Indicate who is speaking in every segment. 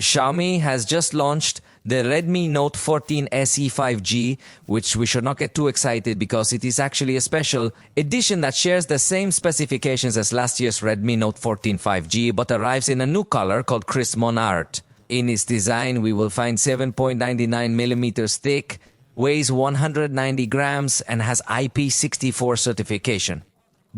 Speaker 1: Xiaomi has just launched the Redmi Note 14 SE 5G, which we should not get too excited because it is actually a special edition that shares the same specifications as last year's Redmi Note 14 5G, but arrives in a new color called Crisp Monart. In its design, we will find 7.99 millimeters thick, weighs 190 grams, and has IP64 certification.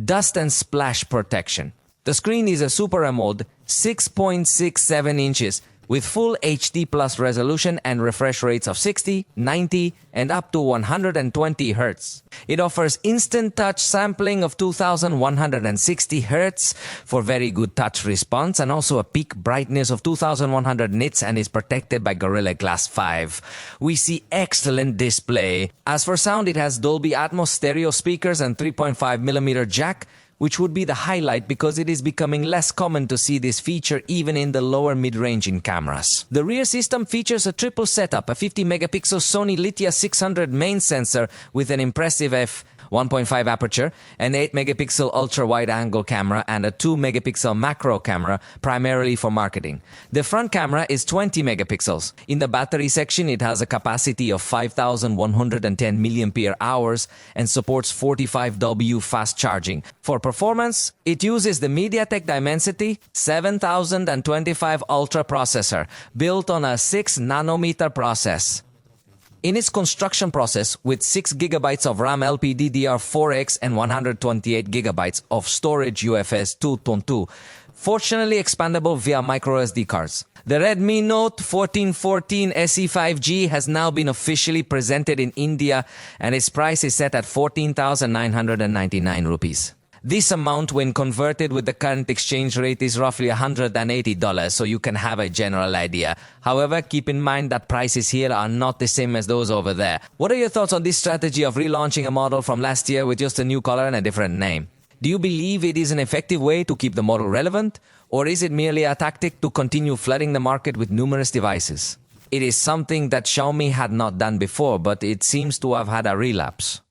Speaker 1: Dust and splash protection. The screen is a Super AMOLED 6.67 inches with full HD plus resolution and refresh rates of 60, 90, and up to 120 Hz. It offers instant touch sampling of 2160 Hz for very good touch response and also a peak brightness of 2100 nits and is protected by Gorilla Glass 5. We see excellent display. As for sound, it has Dolby Atmos stereo speakers and 3.5mm jack, which would be the highlight because it is becoming less common to see this feature even in the lower mid-range in cameras. The rear system features a triple setup, a 50-megapixel Sony Lithia 600 main sensor with an impressive f1.5 aperture, an 8-megapixel ultra-wide-angle camera, and a 2-megapixel macro camera, primarily for marketing. The front camera is 20 megapixels. In the battery section, it has a capacity of 5,110 mAh and supports 45W fast charging. For performance, it uses the MediaTek Dimensity 7025 Ultra processor, built on a 6-nanometer process. In its construction process, with 6 GB of RAM LPDDR4X and 128 GB of storage UFS 2.2, fortunately expandable via microSD cards. The Redmi Note 14 SE 5G has now been officially presented in India and its price is set at 14,999 rupees. This amount, when converted with the current exchange rate, is roughly $180, so you can have a general idea. However, keep in mind that prices here are not the same as those over there. What are your thoughts on this strategy of relaunching a model from last year with just a new color and a different name? Do you believe it is an effective way to keep the model relevant, or is it merely a tactic to continue flooding the market with numerous devices? It is something that Xiaomi had not done before, but it seems to have had a relapse.